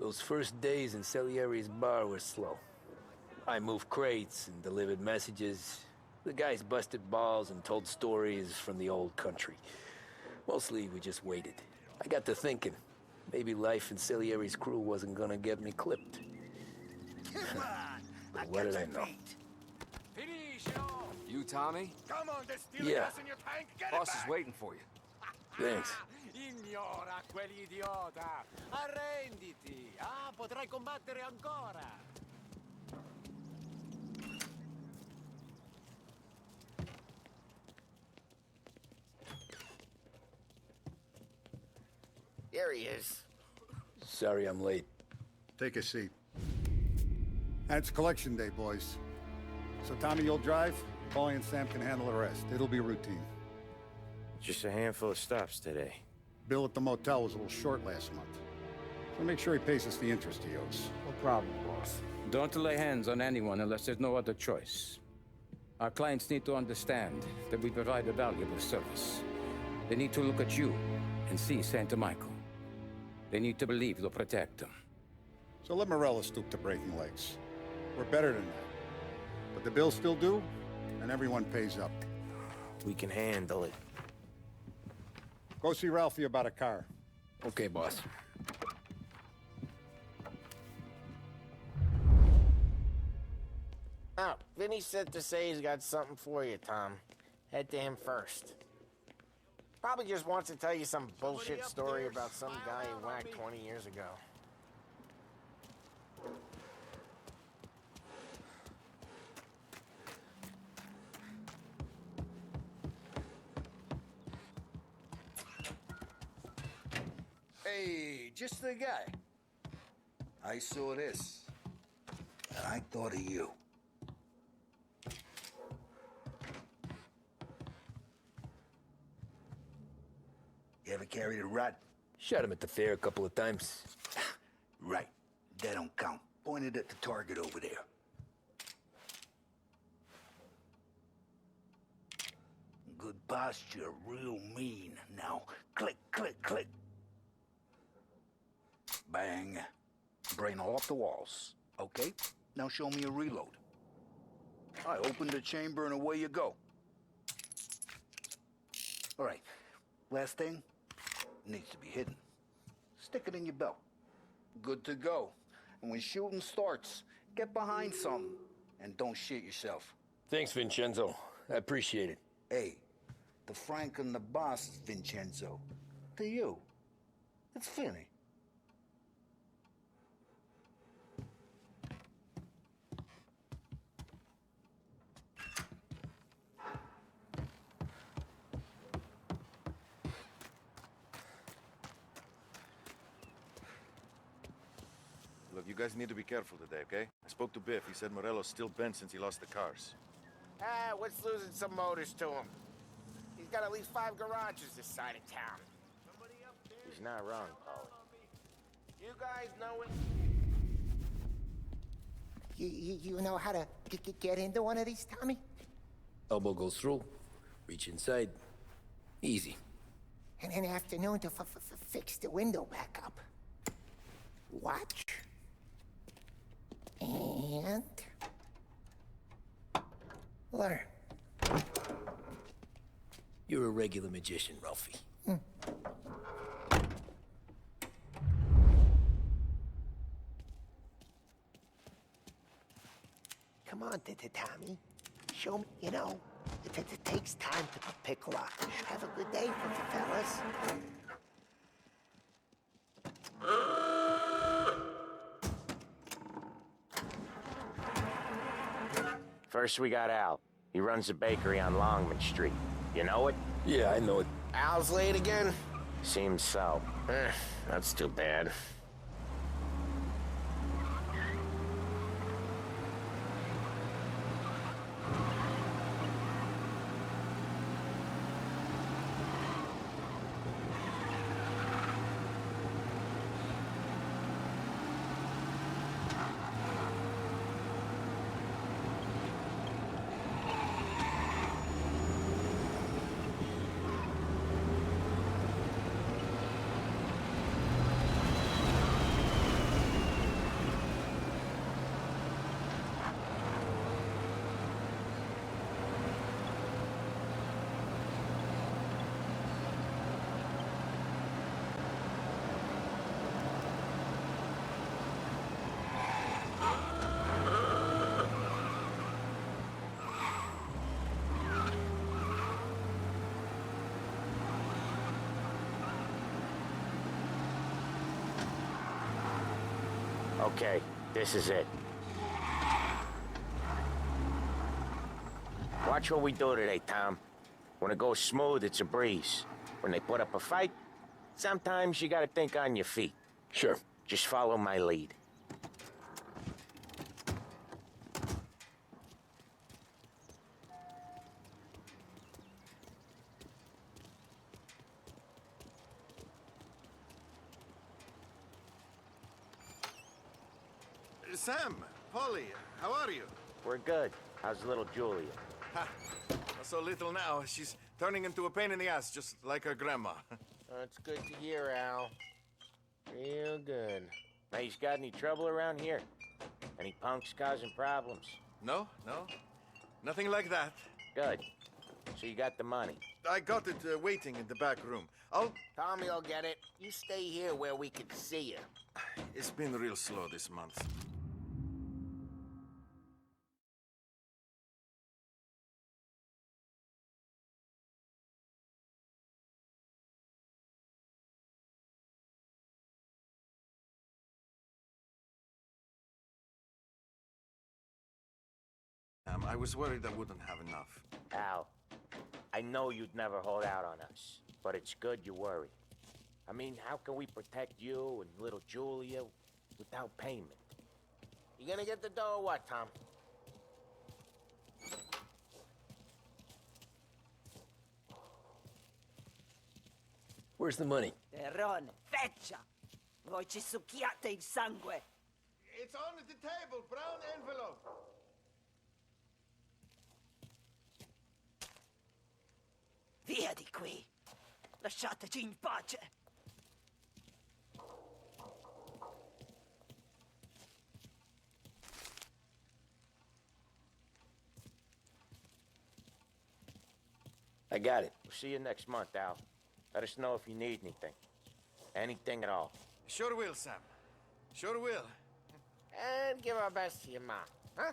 Those first days in Salieri's bar were slow. I moved crates and delivered messages. The guys busted balls and told stories from the old country. Mostly, we just waited. I got to thinking, maybe life in Salieri's crew wasn't gonna get me clipped. But what did I know? You, Tommy? Come on, there's stealing Yeah. gas in your tank. Get Boss it is back. waiting for you. Thanks. Ignora quell'idiota. Arrenditi. Potrai combattere ancora. There he is. Sorry I'm late. Take a seat. And it's collection day, boys. So Tommy, you'll drive. Paulie and Sam can handle the rest. It'll be routine. Just a handful of stops today. Bill at the motel was a little short last month. So make sure he pays us the interest he owes. No problem, boss. Don't lay hands on anyone unless there's no other choice. Our clients need to understand that we provide a valuable service. They need to look at you and see Santa Michael. They need to believe you'll protect them. So let Morella stoop to breaking legs. We're better than that. But the bills still due, and everyone pays up. We can handle it. Go see Ralphie about a car. Okay, boss. Oh, Vinny said to say he's got something for you, Tom. Head to him first. Probably just wants to tell you some bullshit story about some guy he whacked 20 years ago. Hey, just the guy. I saw this, and I thought of you. You ever carried a rod? Shot him at the fair a couple of times. Right. That don't count. Pointed at the target over there. Good posture, real mean. Now, click, click, click. Bang. Brain all off the walls. Okay? Now show me a reload. I open the chamber and away you go. All right. Last thing. Needs to be hidden. Stick it in your belt. Good to go. And when shooting starts, get behind something. And don't shit yourself. Thanks, Vincenzo. I appreciate it. Hey, the Frank and the boss is Vincenzo. To you, it's Vinny. Look, you guys need to be careful today, okay? I spoke to Biff. He said Morello's still bent since he lost the cars. What's losing some motors to him? He's got at least 5 garages this side of town. He's not wrong, Paulie. You guys know it? You know how to get into one of these, Tommy? Elbow goes through. Reach inside. Easy. And an afternoon to fix the window back up. Watch. And... learn. You're a regular magician, Ralphie. Come on, Tommy. Show me, you know, it takes time to pick lock. Have a good day, fellas. First we got Al. He runs a bakery on Longman Street. You know it? Yeah, I know it. Al's late again? Seems so. That's too bad. Okay, this is it. Watch what we do today, Tom. When it goes smooth, it's a breeze. When they put up a fight, sometimes you gotta think on your feet. Sure. Just follow my lead. Sam, Polly, how are you? We're good. How's little Julia? Ha! Not so little now. She's turning into a pain in the ass, just like her grandma. That's good to hear, Al. Real good. Now, you got any trouble around here? Any punks causing problems? No, no. Nothing like that. Good. So you got the money. I got it waiting in the back room. Tommy will get it. You stay here where we can see you. It's been real slow this month. I was worried I wouldn't have enough. Al, I know you'd never hold out on us, but it's good you worry. I mean, how can we protect you and little Julia without payment? You gonna get the dough or what, Tom? Where's the money? Terrone, feccia! Voi ci succhiate il sangue! It's on the table, brown envelope. Via di qui! Lasciateci in pace! I got it. We'll see you next month, Al. Let us know if you need anything. Anything at all. Sure will, Sam. Sure will. And give our best to your mom, huh?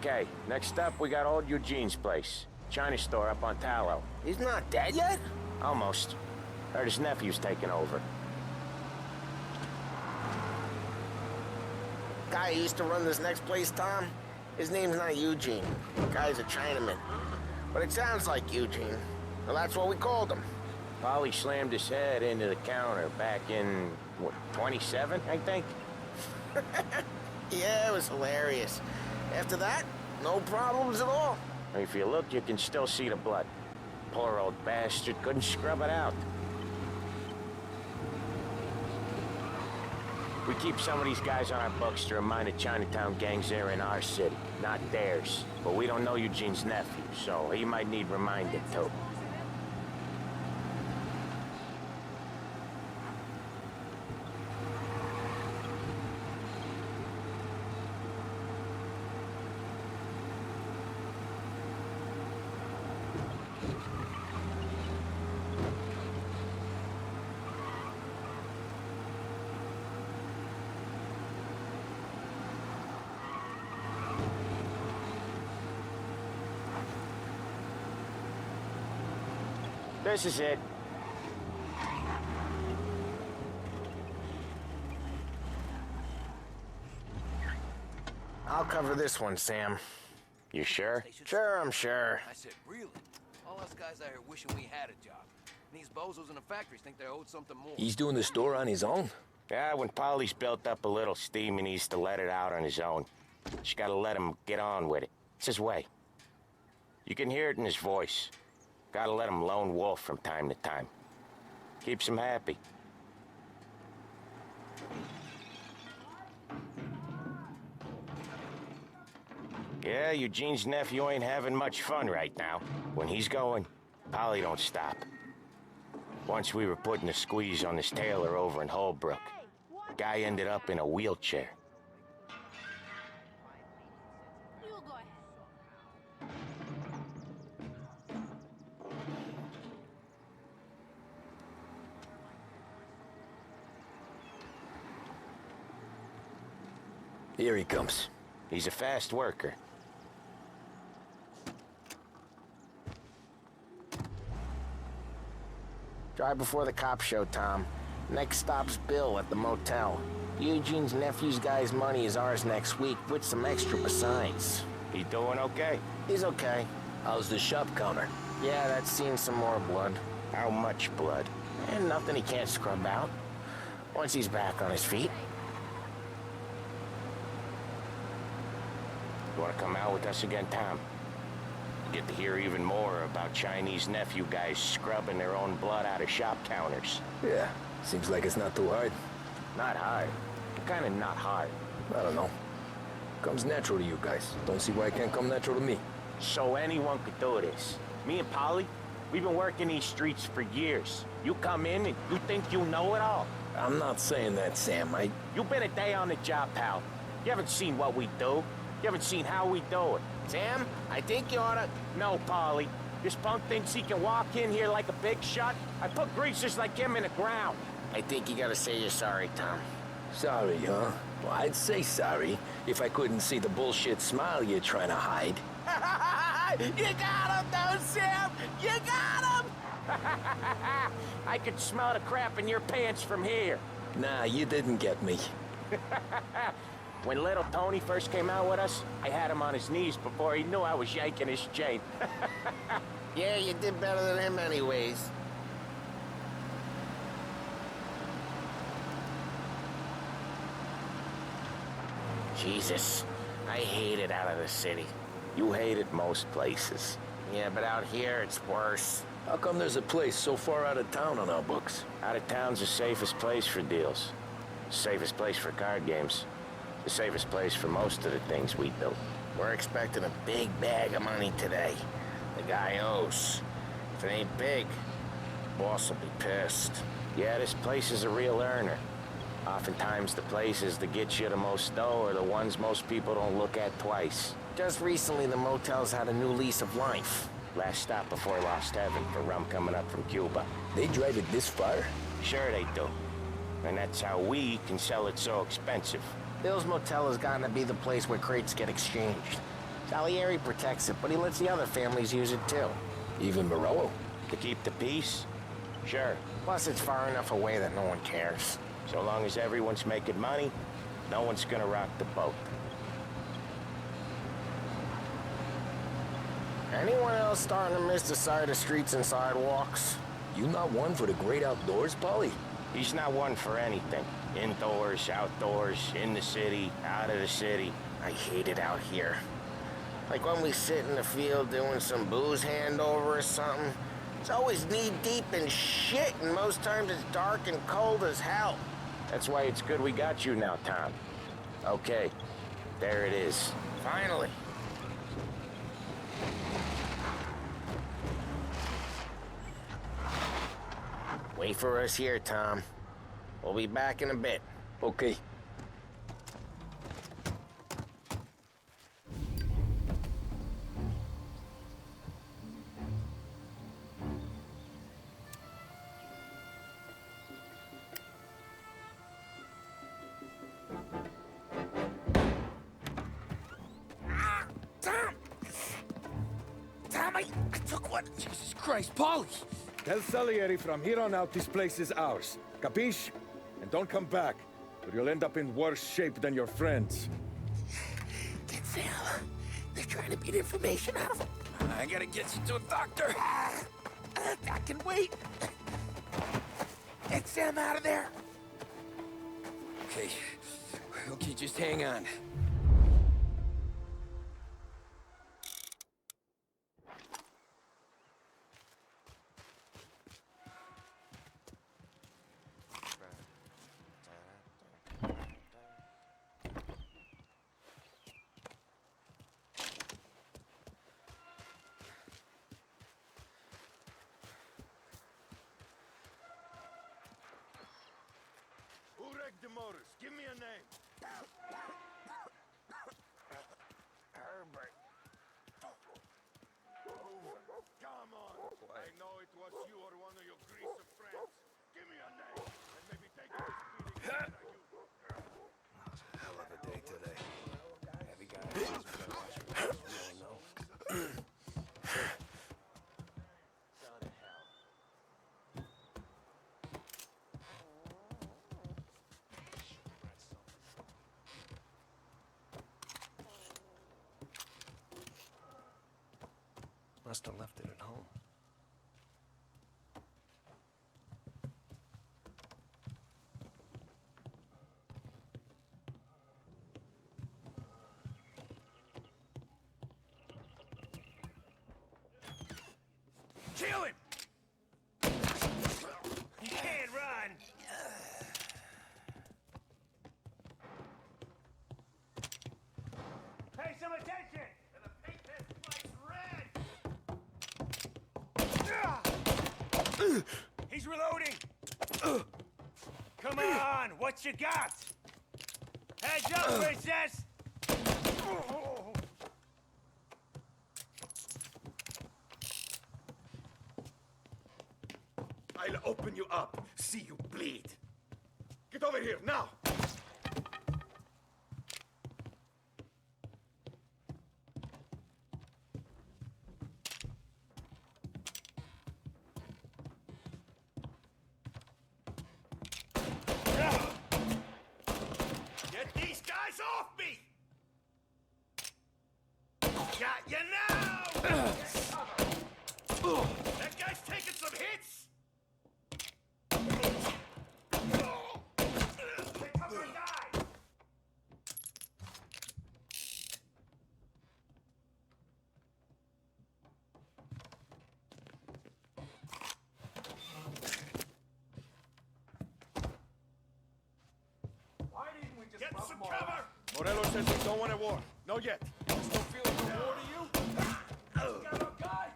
Okay, next up, we got old Eugene's place. China store up on Tallow. He's not dead yet? Almost. Heard his nephew's taking over. Guy who used to run this next place, Tom? His name's not Eugene. The guy's a Chinaman. But it sounds like Eugene. Well, that's what we called him. Polly slammed his head into the counter back in, what, 27, I think? Yeah, it was hilarious. After that, no problems at all. If you look, you can still see the blood. Poor old bastard couldn't scrub it out. We keep some of these guys on our books to remind the Chinatown gangs they're in our city, not theirs. But we don't know Eugene's nephew, so he might need reminding too. This is it. I'll cover this one, Sam. You sure? Sure, I'm sure. I said, really? All us guys out here wishing we had a job. And these bozos in the factories think they're owed something more. He's doing the store on his own? Yeah, when Polly's built up a little steam, he needs to let it out on his own. Just gotta let him get on with it. It's his way. You can hear it in his voice. Gotta let him lone wolf from time to time. Keeps him happy. Yeah, Eugene's nephew ain't having much fun right now. When he's going, Polly don't stop. Once we were putting a squeeze on this tailor over in Holbrook. The guy ended up in a wheelchair. Here he comes. He's a fast worker. Drive before the cops show, Tom. Next stop's Bill at the motel. Eugene's nephew's guy's money is ours next week, with some extra besides. He doing okay? He's okay. How's the shop counter? Yeah, that's seen some more blood. How much blood? And nothing he can't scrub out. Once he's back on his feet. You want to come out with us again, Tom? Get to hear even more about Chinese nephew guys scrubbing their own blood out of shop counters. Yeah, seems like it's not too hard. Not hard. Kind of not hard. I don't know. Comes natural to you guys. Don't see why it can't come natural to me. So anyone could do this. Me and Polly, we've been working these streets for years. You come in and you think you know it all. I'm not saying that, Sam. You've been a day on the job, pal. You haven't seen what we do. You haven't seen how we do it. Sam, I think you oughta... No, Polly. This punk thinks he can walk in here like a big shot. I put greasers like him in the ground. I think you gotta say you're sorry, Tom. Sorry, huh? Well, I'd say sorry if I couldn't see the bullshit smile you're trying to hide. You got him, though, Sam! You got him! I could smell the crap in your pants from here. Nah, you didn't get me. When little Tony first came out with us, I had him on his knees before he knew I was yanking his chain. Yeah, you did better than him anyways. Jesus, I hate it out of the city. You hate it most places. Yeah, but out here, it's worse. How come there's a place so far out of town on our books? Out of town's the safest place for deals. Safest place for card games. The safest place for most of the things we do. We're expecting a big bag of money today. The guy owes. If it ain't big, boss will be pissed. Yeah, this place is a real earner. Oftentimes the places that get you the most dough are the ones most people don't look at twice. Just recently, the motel's had a new lease of life. Last stop before Lost Heaven for rum coming up from Cuba. They drive it this far? Sure they do. And that's how we can sell it so expensive. Bill's Motel has gotten to be the place where crates get exchanged. Salieri protects it, but he lets the other families use it too. Even Morello? To keep the peace? Sure. Plus it's far enough away that no one cares. So long as everyone's making money, no one's gonna rock the boat. Anyone else starting to miss the side of streets and sidewalks? You not one for the great outdoors, Polly? He's not one for anything. Indoors, outdoors, in the city, out of the city. I hate it out here. Like when we sit in the field doing some booze handover or something. It's always knee-deep in shit, and most times it's dark and cold as hell. That's why it's good we got you now, Tom. Okay, there it is. Finally. Wait for us here, Tom. We'll be back in a bit. Okay. Tom, I took one. Jesus Christ, Polly! Tell Salieri from here on out this place is ours. Capiche? And don't come back, or you'll end up in worse shape than your friends. Get Sam. They're trying to beat information out of him. I gotta get you to a doctor. I can wait. Get Sam out of there. Okay. Okay, just hang on. Who wrecked the motors? Give me a name. Herbert. Come on. I know it was you or one of your greaser friends. Give me a name, and maybe take a speeding. Hell of a day today. Must have left it at home. Kill him! You can't run! Pay some attention! And the paint this place red! He's reloading! Come on, what you got? Heads up, princess! I'll open you up, see you bleed. Get over here, now! Get these guys off me! Got you now! That guy's taking some hits! They cover and die! Why didn't we just get some cover? Morello says we don't want a war. No yet. There's no feeling of war to you? Got a guy?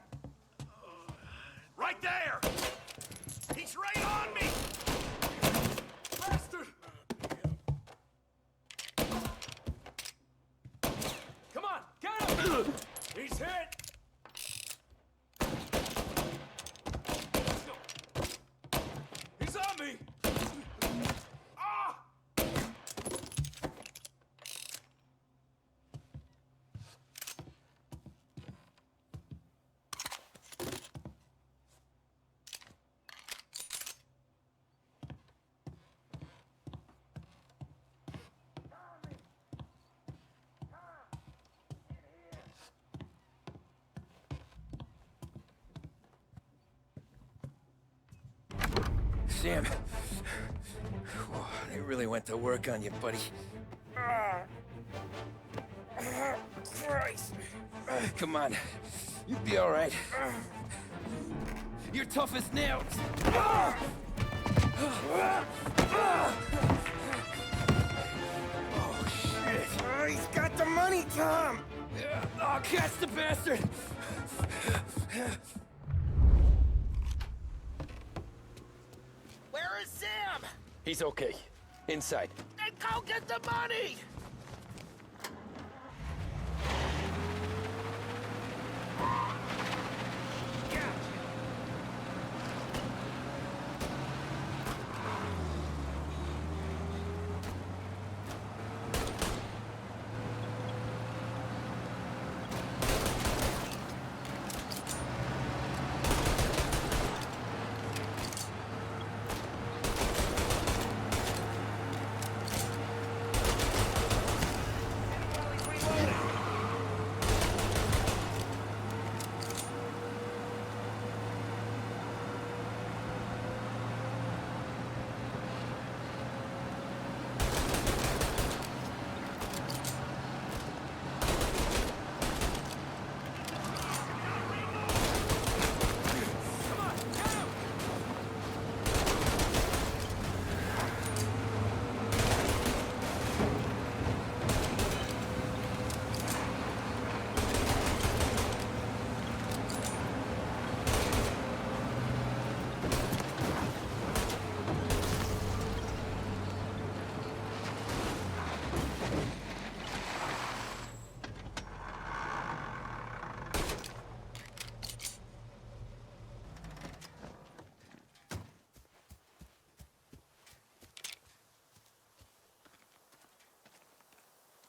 Right there! He's right on me! Bastard! Come on, get him! He's hit! He's on me! Ah! Sam. Whoa, they really went to work on you, buddy. Christ. Come on. You'll be all right. You're tough as nails. Oh, shit. He's got the money, Tom. Oh, catch the bastard. Where is Sam? He's okay. Inside. Then go get the money!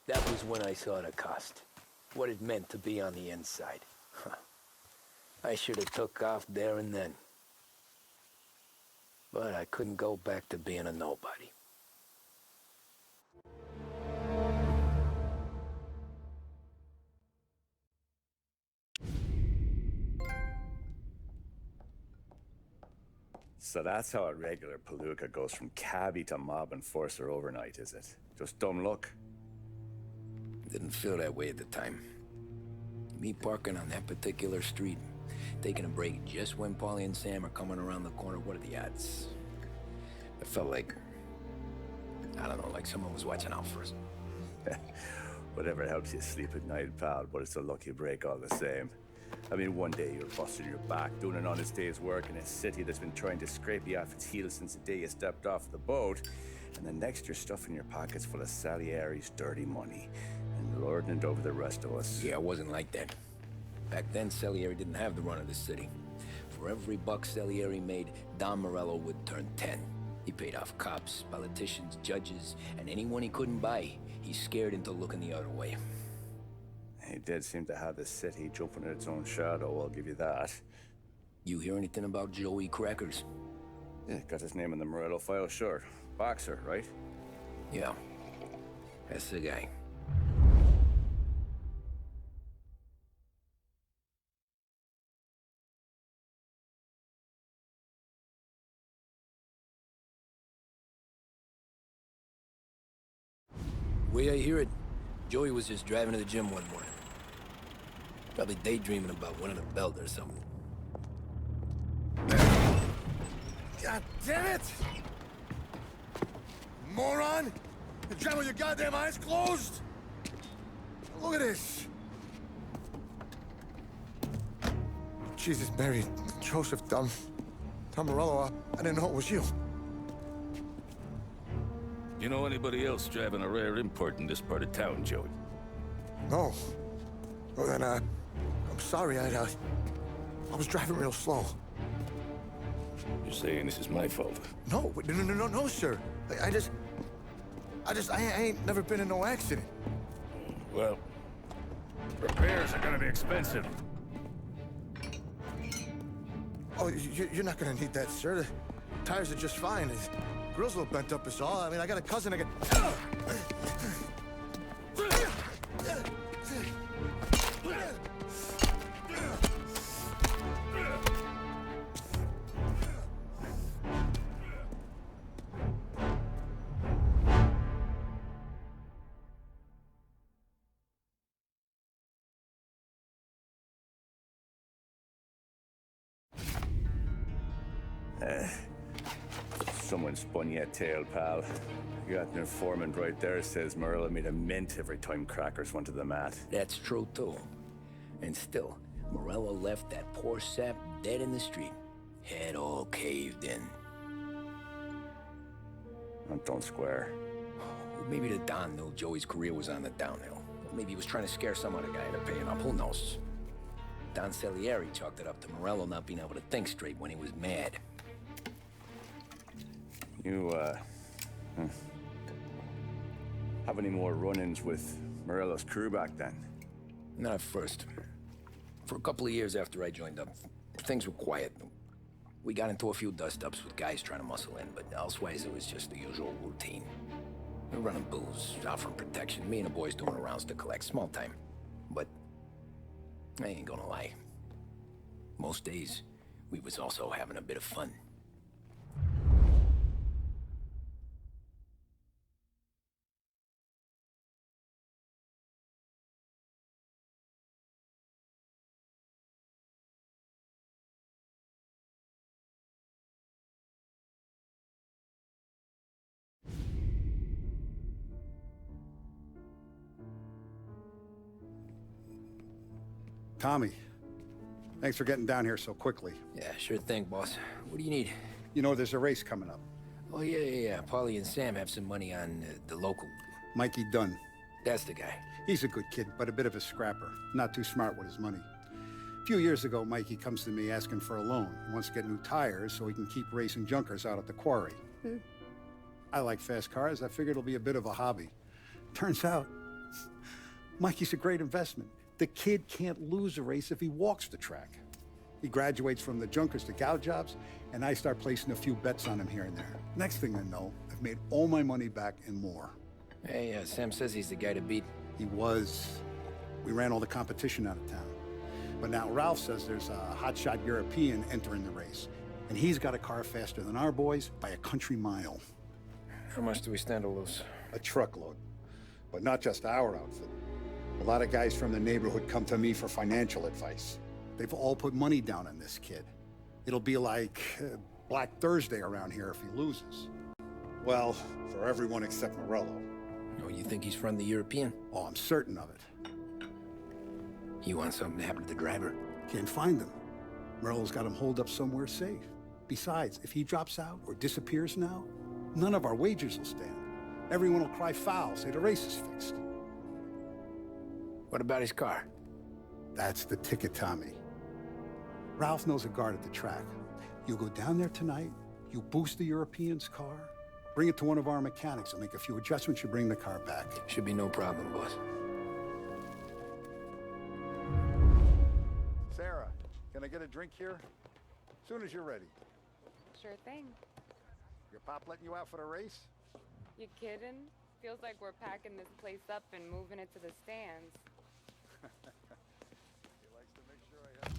That was when I saw the cost. What it meant to be on the inside. Huh. I should have took off there and then. But I couldn't go back to being a nobody. So that's how a regular palooka goes from cabbie to mob enforcer overnight, is it? Just dumb luck? Didn't feel that way at the time. Me parking on that particular street, taking a break just when Paulie and Sam are coming around the corner, what are the odds? It felt like, I don't know, like someone was watching out for us. Whatever helps you sleep at night, pal, but it's a lucky break all the same. I mean, one day you're busting your back, doing an honest day's work in a city that's been trying to scrape you off its heels since the day you stepped off the boat, and the next you're stuffing your pockets full of Salieri's dirty money and lording it over the rest of us. Yeah, it wasn't like that. Back then, Salieri didn't have the run of the city. For every buck Salieri made, Don Morello would turn 10. He paid off cops, politicians, judges, and anyone he couldn't buy, he scared into looking the other way. He did seem to have the city jumping at its own shadow, I'll give you that. You hear anything about Joey Crackers? Yeah, got his name in the Morello file, sure. Boxer, right? Yeah, that's the guy. The way I hear it, Joey was just driving to the gym one morning. Probably daydreaming about winning a belt or something. God damn it! Moron! You're driving with your goddamn eyes closed? Look at this! Jesus, Mary, Joseph, Tom Morello, I didn't know it was you. You know anybody else driving a rare import in this part of town, Joey? No. Well, then, I'm sorry, I was driving real slow. You're saying this is my fault? No, no, sir. I ain't never been in no accident. Well, repairs are gonna be expensive. Oh, you're not gonna need that, sir. The tires are just fine. The grill's a little bent up is all. I mean, I got a cousin that can... Someone spun you a tale, pal. You got an informant right there says Morello made a mint every time Crackers went to the mat. That's true, too. And still, Morello left that poor sap dead in the street. Head all caved in. Don't square. Maybe the Don knew Joey's career was on the downhill. Maybe he was trying to scare some other guy into paying up. Who knows? Don Salieri chalked it up to Morello not being able to think straight when he was mad. You, have any more run-ins with Morello's crew back then? Not at first. For a couple of years after I joined up, things were quiet. We got into a few dust-ups with guys trying to muscle in, but elsewise it was just the usual routine. We were running booze, offering protection, me and the boys doing rounds to collect, small time. But I ain't gonna lie. Most days, we was also having a bit of fun. Tommy, thanks for getting down here so quickly. Yeah, sure thing, boss. What do you need? You know, there's a race coming up. Oh, yeah. Paulie and Sam have some money on the local. Mikey Dunn. That's the guy. He's a good kid, but a bit of a scrapper. Not too smart with his money. A few years ago, Mikey comes to me asking for a loan. He wants to get new tires so he can keep racing junkers out at the quarry. I like fast cars. I figured it'll be a bit of a hobby. Turns out, Mikey's a great investment. The kid can't lose a race if he walks the track. He graduates from the junkers to gal jobs, and I start placing a few bets on him here and there. Next thing I know, I've made all my money back and more. Hey, Sam says he's the guy to beat. He was. We ran all the competition out of town. But now Ralph says there's a hotshot European entering the race. And he's got a car faster than our boys by a country mile. How much do we stand to lose? A truckload. But not just our outfit. A lot of guys from the neighborhood come to me for financial advice. They've all put money down on this kid. It'll be like Black Thursday around here if he loses. Well, for everyone except Morello. Oh, you think he's from the European? Oh, I'm certain of it. You want something to happen to the driver? Can't find him. Morello's got him holed up somewhere safe. Besides, if he drops out or disappears now, none of our wagers will stand. Everyone will cry foul, say the race is fixed. What about his car? That's the ticket, Tommy. Ralph knows a guard at the track. You go down there tonight, you boost the European's car, bring it to one of our mechanics, and make a few adjustments, you bring the car back. Should be no problem, boss. Sarah, can I get a drink here? As soon as you're ready. Sure thing. Your pop letting you out for the race? You kidding? Feels like we're packing this place up and moving it to the stands. He likes to make sure I have...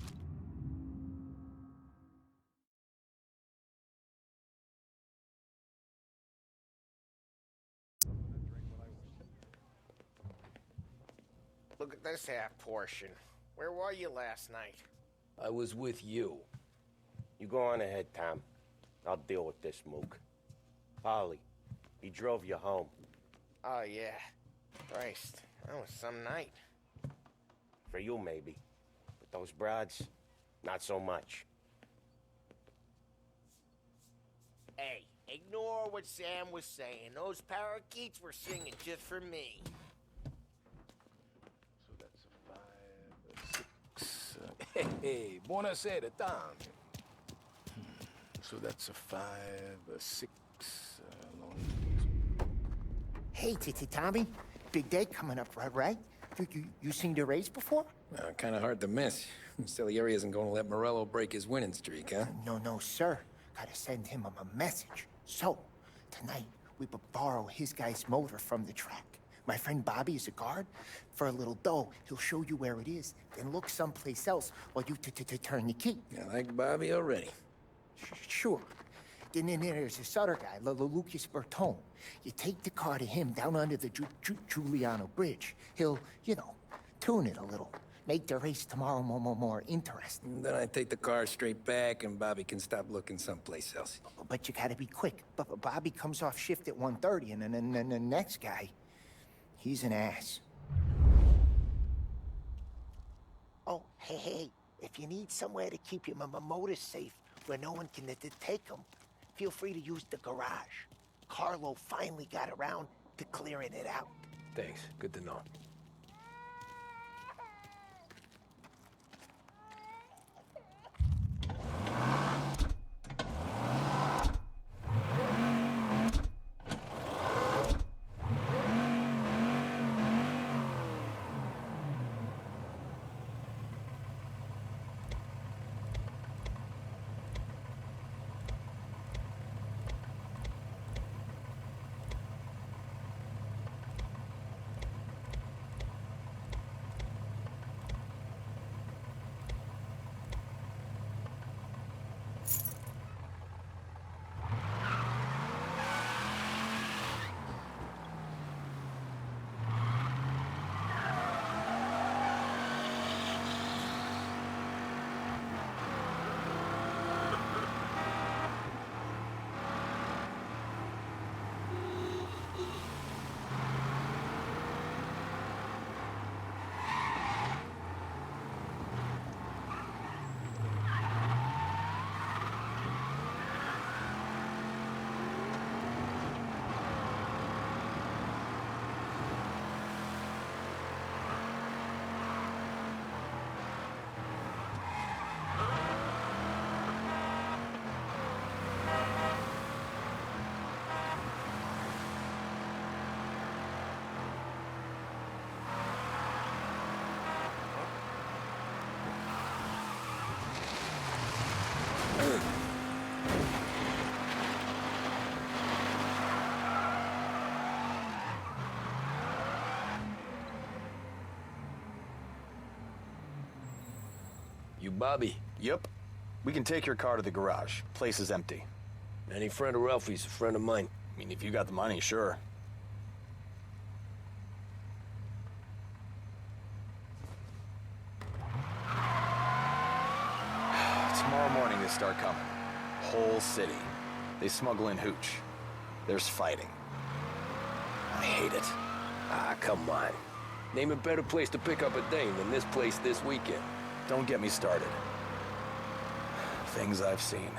Look at this half portion. Where were you last night? I was with you. You go on ahead, Tom. I'll deal with this mook. Polly, he drove you home. Oh, yeah. Christ, that was some night. For you, maybe. But those broads, not so much. Hey, ignore what Sam was saying. Those parakeets were singing just for me. So that's a 5, a 6. Hey, buonasera, Tom. So that's a 5, a 6. Hey, Tommy. Big day coming up, right? You seen the race before? Kind of hard to miss. Salieri isn't going to let Morello break his winning streak, huh? No, sir. Gotta send him a message. So, tonight, we borrow his guy's motor from the track. My friend Bobby is a guard. For a little dough, he'll show you where it is, then look someplace else while you turn the key. I like Bobby already. Sure. Then there's this other guy, Lucas Bertone. You take the car to him down under the Giuliano Bridge. He'll, tune it a little. Make the race tomorrow more interesting. Then I take the car straight back and Bobby can stop looking someplace else. But you gotta be quick. Bobby comes off shift at 1:30, and then the next guy, he's an ass. Oh, hey, if you need somewhere to keep your motor safe where no one can take them, feel free to use the garage. Carlo finally got around to clearing it out. Thanks. Good to know. You Bobby? Yep. We can take your car to the garage. Place is empty. Any friend of Ralphie's a friend of mine. I mean, if you got the money, sure. Tomorrow morning they start coming. Whole city. They smuggle in hooch. There's fighting. I hate it. Ah, come on. Name a better place to pick up a dame than this place this weekend. Don't get me started. Things I've seen.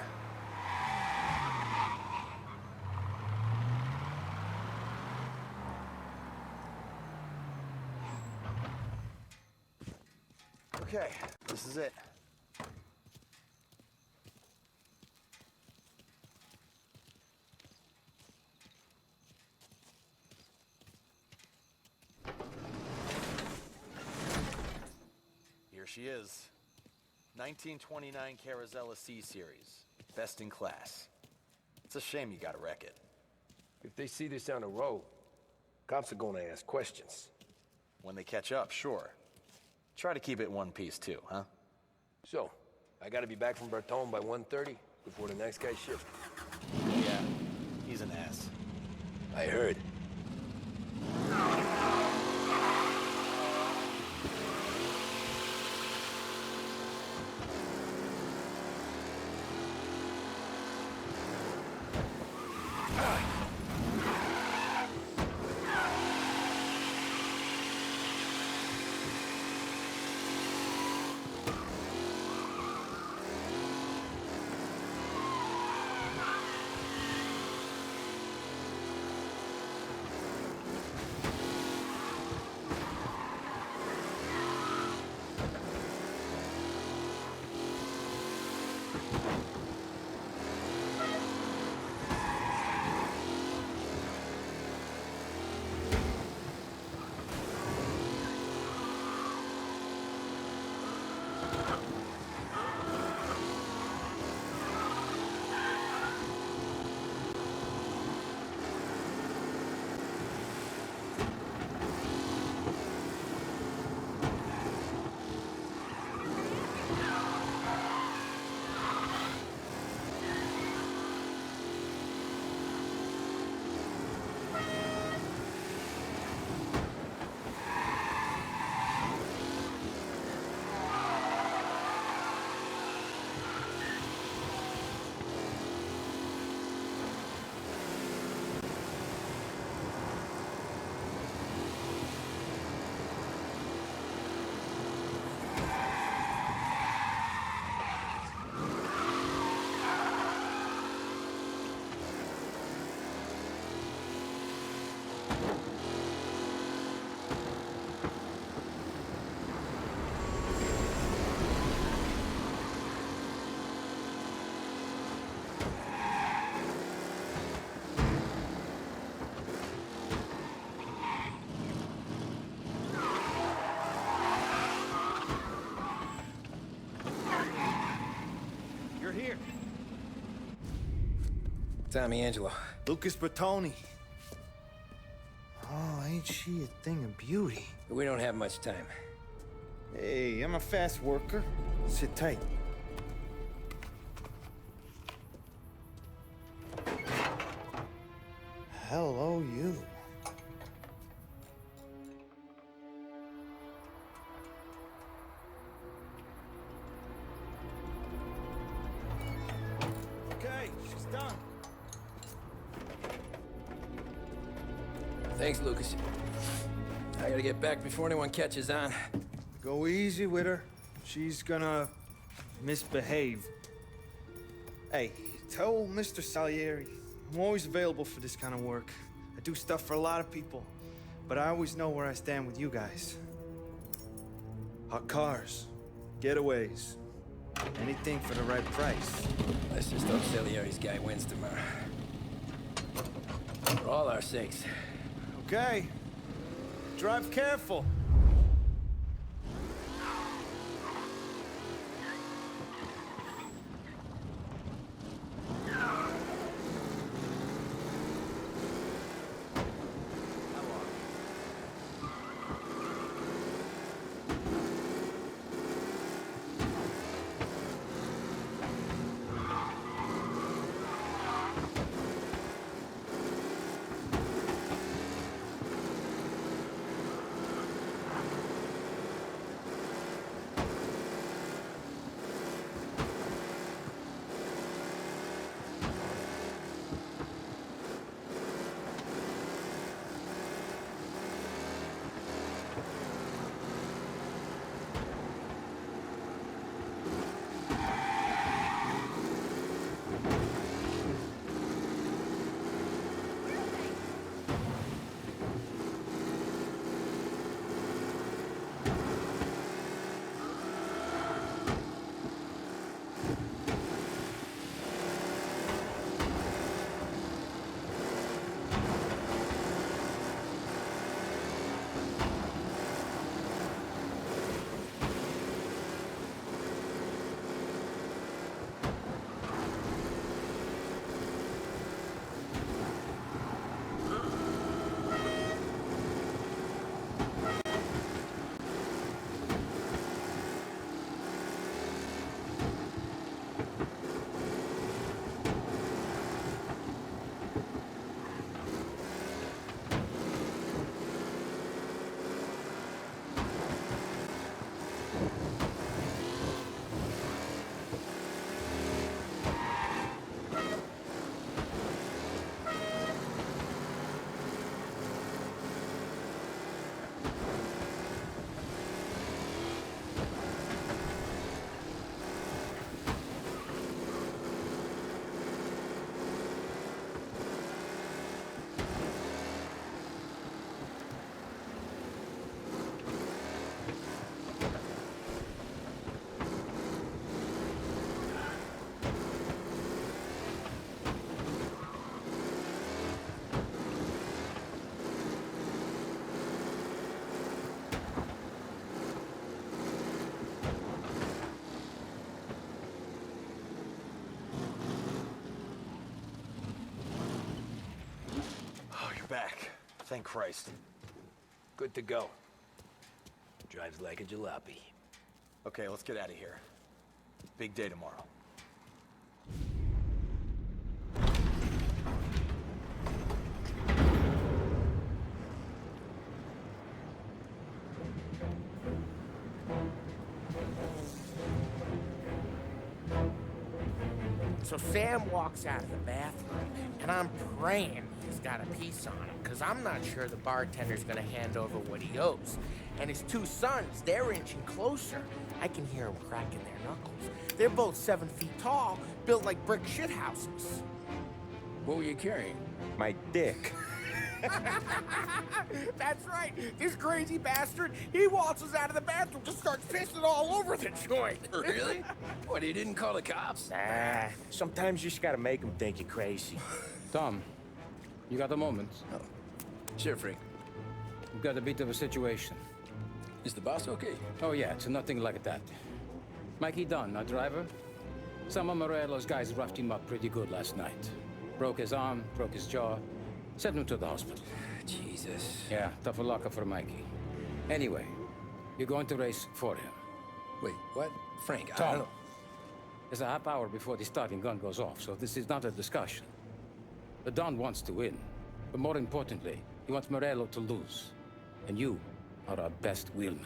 Okay, this is it. Here she is. 1929 Carazella C-Series. Best in class. It's a shame you gotta wreck it. If they see this on the road, cops are gonna ask questions. When they catch up, sure. Try to keep it one piece too, huh? So, I gotta be back from Bertone by 1:30 before the next guy's shift. Yeah, he's an ass. I heard. Tommy Angelo. Lucas Bertoni. Oh, ain't she a thing of beauty? We don't have much time. Hey, I'm a fast worker. Sit tight. Hello, you. Okay, she's done. Thanks, Lucas. I gotta get back before anyone catches on. Go easy with her. She's gonna misbehave. Hey, tell Mr. Salieri I'm always available for this kind of work. I do stuff for a lot of people, but I always know where I stand with you guys. Hot cars, getaways, anything for the right price. Let's just hope Salieri's guy wins tomorrow. For all our sakes. Okay. Drive careful. Thank Christ. Good to go. Drives like a jalopy. Okay, let's get out of here. Big day tomorrow. So Sam walks out of the bathroom, and I'm praying he's got a piece on him, because I'm not sure the bartender's gonna hand over what he owes. And his two sons, they're inching closer. I can hear them cracking their knuckles. They're both 7 feet tall, built like brick shithouses. What were you carrying? My dick. That's right. This crazy bastard, he waltzes out of the bathroom, just starts pissing all over the joint. Really? What, he didn't call the cops? Nah, sometimes you just gotta make them think you're crazy. Tom, you got a moment? Oh. Sure, Frank. We've got a bit of a situation. Is the boss okay? Oh, yeah, it's nothing like that. Mikey Dunn, our driver. Some of Morello's guys roughed him up pretty good last night. Broke his arm, broke his jaw. Sent him to the hospital. Jesus. Yeah, tough luck for Mikey. Anyway, you're going to race for him. Wait, what? Frank, I Tom, don't... there's a half hour before the starting gun goes off, so this is not a discussion. The Don wants to win, but more importantly, he wants Morello to lose. And you are our best wheelman.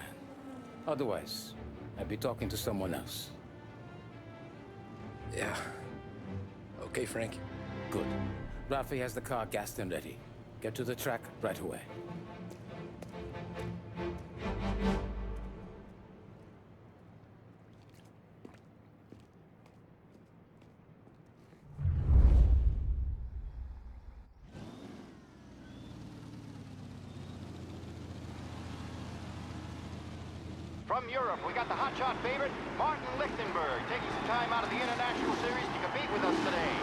Otherwise, I'd be talking to someone else. Yeah. Okay, Frank. Good. Rafi has the car gassed and ready. Get to the track right away. From Europe, we got the hotshot favorite, Martin Lichtenberg, taking some time out of the International Series to compete with us today.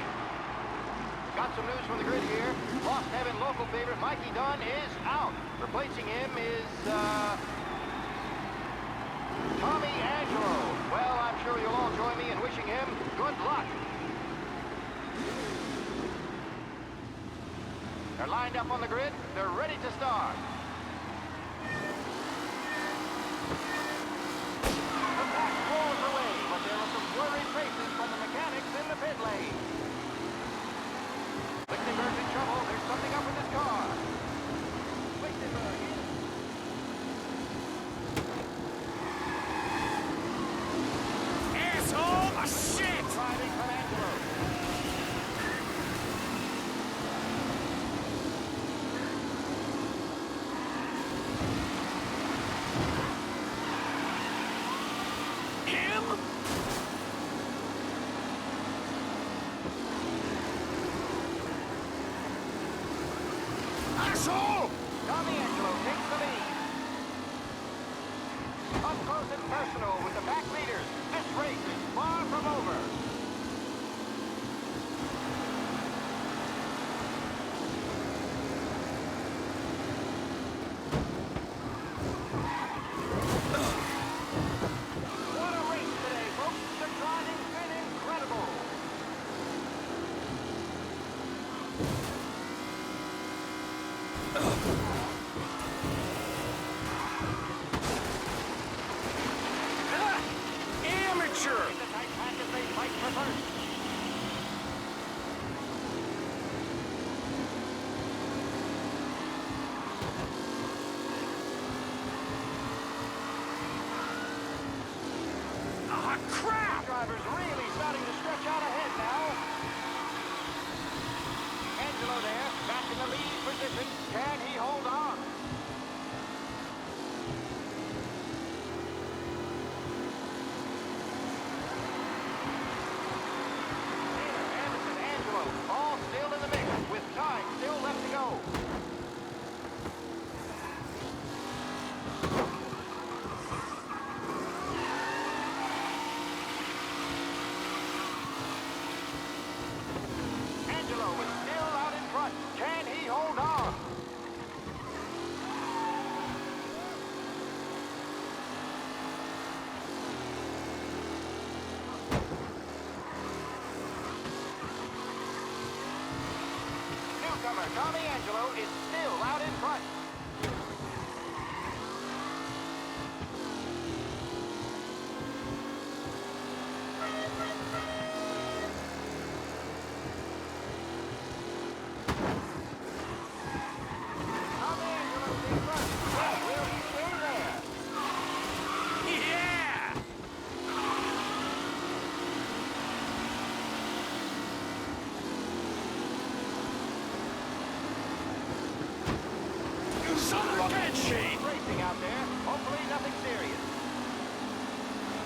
Got some news from the grid here. Lost Heaven local favorite Mikey Dunn is out. Replacing him is, Tommy Angelo. Well, I'm sure you'll all join me in wishing him good luck. They're lined up on the grid. They're ready to start. The pack rolls away, but there are some worried faces from the mechanics in the pit lane. Lichtenberg's in trouble. There's something up with his car. Lichtenberg in. Asshole! Oh, shit! Driving from Angelo. Asshole! Tommy Angelo takes the lead. Up close and personal with the back leaders. This race is far from over. What a race today, folks. The driving's been incredible. Amateur! In the tight pack as they fight for first. Ah, crap! Drivers really starting to stretch out ahead now. Angelo there, back in the lead position. Can he hold on? Taylor, Anderson, Angelo, all still in the mix, with time still left to go. Angelo is still out in front. Can he hold on? Newcomer Tommy Angelo is still out in front.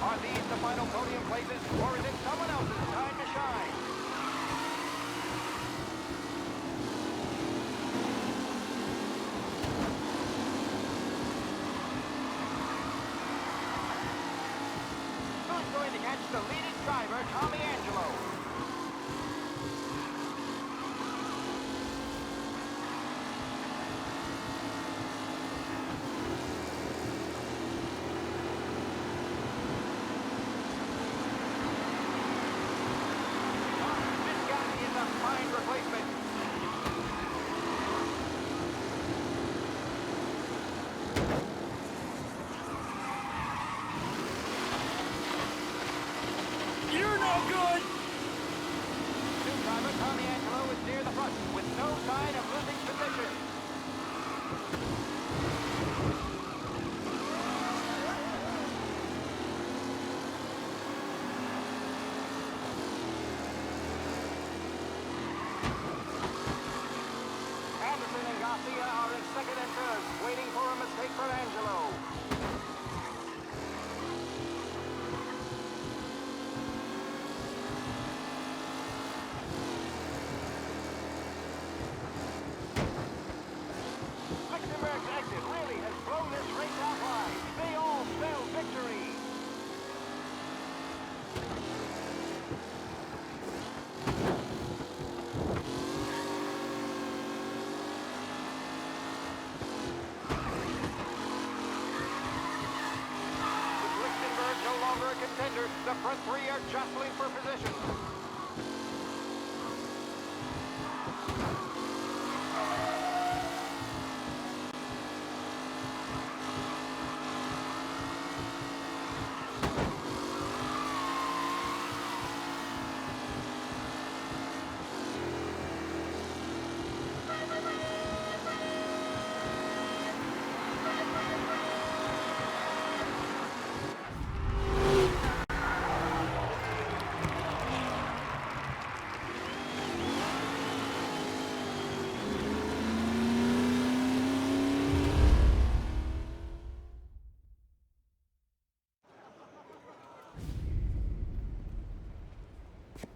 Are these the final podium places, or is it someone else's time to shine? Who's going to catch the leading driver, Tommy Angelo? You're no good! New driver Tommy Angelo is near the front with no sign of losing position. Anderson and Garcia are in second and third, waiting for a mistake from Angelo. Lichtenberg's exit really has blown this race out wide. They all spell victory. With Lichtenberg no longer a contender, the front three are jostling for position.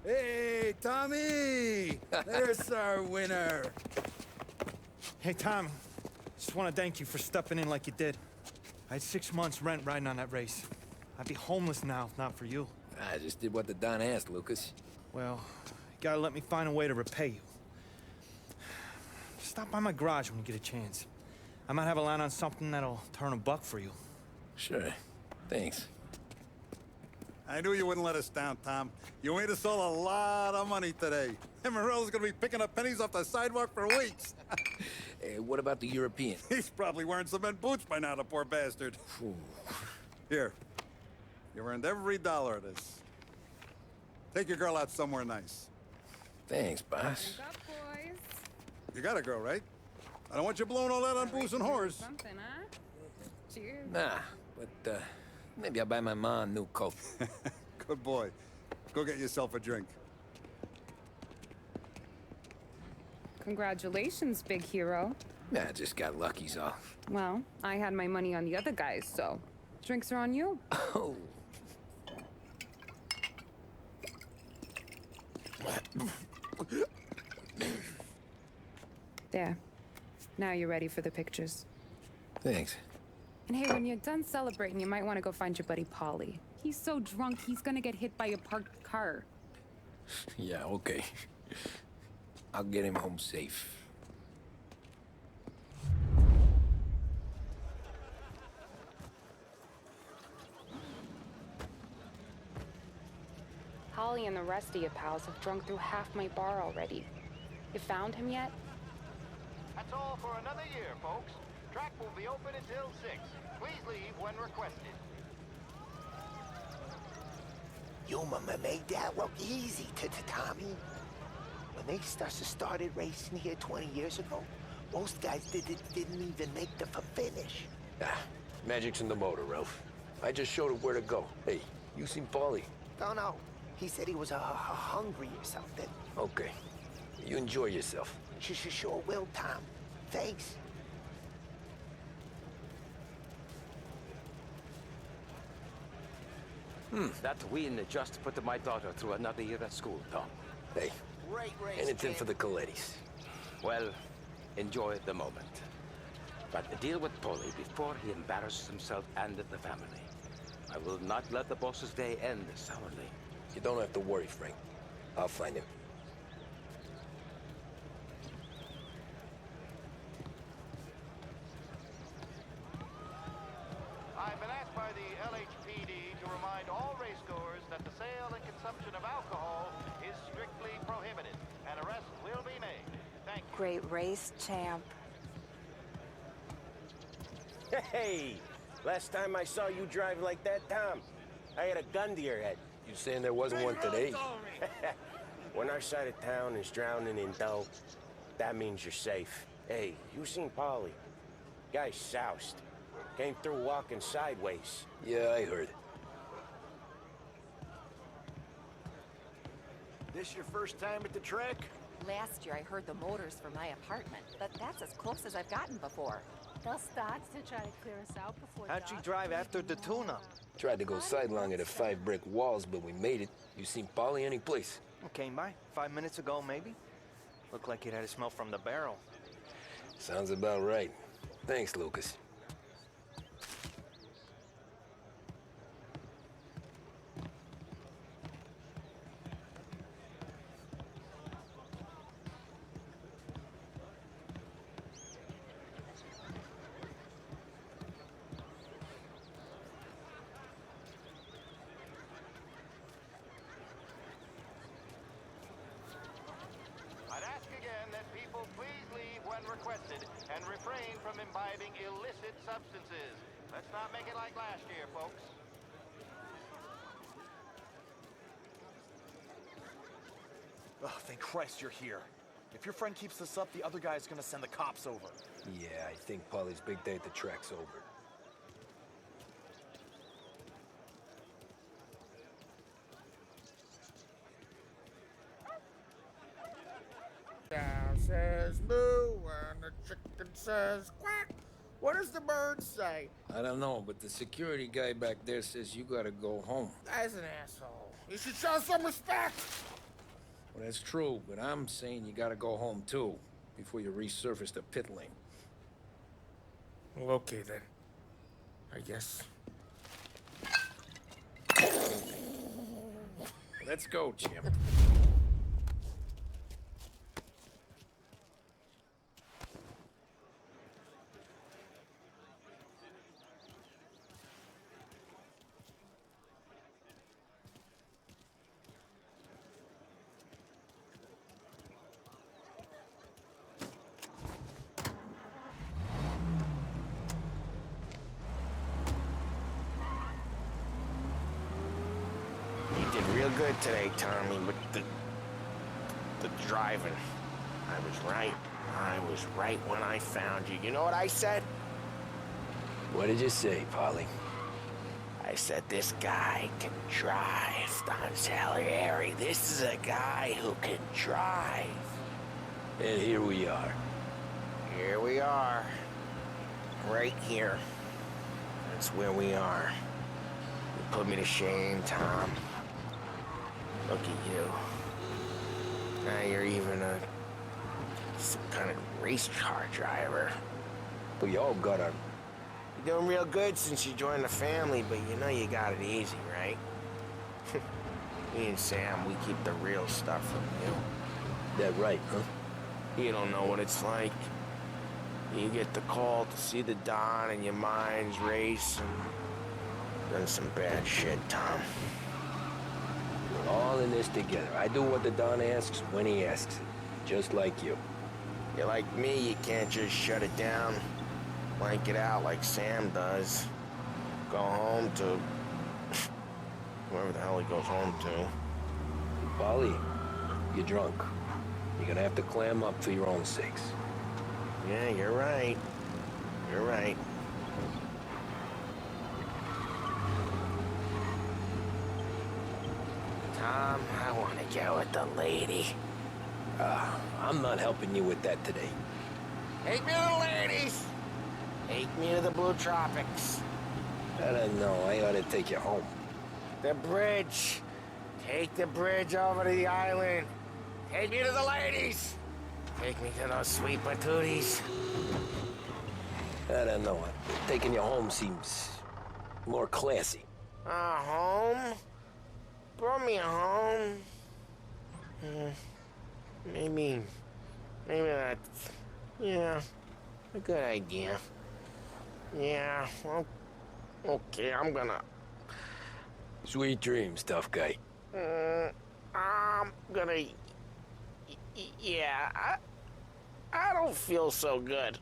Hey, Tommy! There's our winner. Hey, Tommy. Just want to thank you for stepping in like you did. I had 6 months rent riding on that race. I'd be homeless now if not for you. I just did what the Don asked, Lucas. Well, you gotta let me find a way to repay you. Stop by my garage when you get a chance. I might have a line on something that'll turn $1 for you. Sure. Thanks. I knew you wouldn't let us down, Tom. You made us all a lot of money today. And Morello's gonna be picking up pennies off the sidewalk for weeks. Hey, what about the European? He's probably wearing cement boots by now, the poor bastard. Here. You earned every dollar of this. Take your girl out somewhere nice. Thanks, boss. Wake up, boys. You got a girl, right? I don't want you blowing all that on booze and whores. Something, huh? Cheers. Nah, but, maybe I'll buy my mom a new coat. Good boy. Go get yourself a drink. Congratulations, big hero. Nah, I just got lucky's all. Well, I had my money on the other guys, so drinks are on you. Oh. There. Now you're ready for the pictures. Thanks. And hey, when you're done celebrating, you might want to go find your buddy Paulie. He's so drunk, he's gonna get hit by a parked car. Yeah, okay. I'll get him home safe. Holly and the rest of your pals have drunk through half my bar already. You found him yet? That's all for another year, folks. Track will be open until 6. Please leave when requested. You made that look easy to Tommy. When they started racing here 20 years ago, most guys didn't even make the finish. Ah, magic's in the motor, Ralph. I just showed him where to go. Hey, you seen Paulie? No. He said he was hungry or something. Okay. You enjoy yourself. Sure will, Tom. Thanks. That win just put my daughter through another year at school, Tom. Hey, Great race, anything King. for the Colettis. Well, enjoy the moment. But deal with Polly before he embarrasses himself and the family. I will not let the boss's day end sourly. You don't have to worry, Frank. I'll find him. I've been asked by the LHPD to remind all racegoers that the sale and consumption of alcohol is strictly prohibited. An arrest will be made. Thank you. Great race, champ. Hey! Last time I saw you drive like that, Tom, I had a gun to your head. You saying there wasn't one today? When our side of town is drowning in dough, that means you're safe. Hey, you seen Polly? Guy's soused. Came through walking sideways. Yeah, I heard. This your first time at the track? Last year I heard the motors from my apartment, but that's as close as I've gotten before. They'll start to try to clear us out before How'd you drive after the tune-up? Tried to go sidelong at the 5 brick walls, but we made it. You seen Polly any place? Came by 5 minutes ago, maybe. Looked like it had a smell from the barrel. Sounds about right. Thanks, Lucas. I'd ask again that people please leave when requested and refrain from imbibing illicit substances. Let's not make it like last year, folks. Oh, thank Christ you're here. If your friend keeps this up, the other guy's gonna send the cops over. Yeah, I think Polly's big day at the track's over. Cow says moo and the chicken says quack. What does the bird say? I don't know, but the security guy back there says you gotta go home. Guy's an asshole. You should show some respect. Well, that's true, but I'm saying you gotta go home too, before you resurface the pit lane. Well, okay then. I guess. Let's go, champ. You did real good today, Tommy, with the driving. I was right. I was right when I found you. You know what I said? What did you say, Polly? I said, this guy can drive, Don Salieri. This is a guy who can drive. And here we are. Here we are. Right here. That's where we are. You put me to shame, Tom. Look at you. Now you're even some kind of race car driver. We all got our... You're doing real good since you joined the family, but you know you got it easy, right? Me and Sam, we keep the real stuff from you. That right, huh? You don't know what it's like. You get the call to see the Don and your mind's race and done some bad shit, Tom. We're all in this together. I do what the Don asks when he asks it. Just like you. You're like me, you can't just shut it down. Blank it out like Sam does. Go home to... whoever the hell he goes home to. Polly, you're drunk. You're gonna have to clam up for your own sakes. Yeah, you're right. You're right. Tom, I want to go with the lady. I'm not helping you with that today. Take me to the ladies! Take me to the Blue Tropics. I don't know. I ought to take you home. The bridge. Take the bridge over to the island. Take me to the ladies. Take me to those sweet patooties. I don't know. Taking you home seems more classy. Home? Brought me home. Maybe that's, yeah, a good idea. Yeah, well, okay, I'm gonna... Sweet dreams, tough guy. I'm gonna... Yeah, I don't feel so good.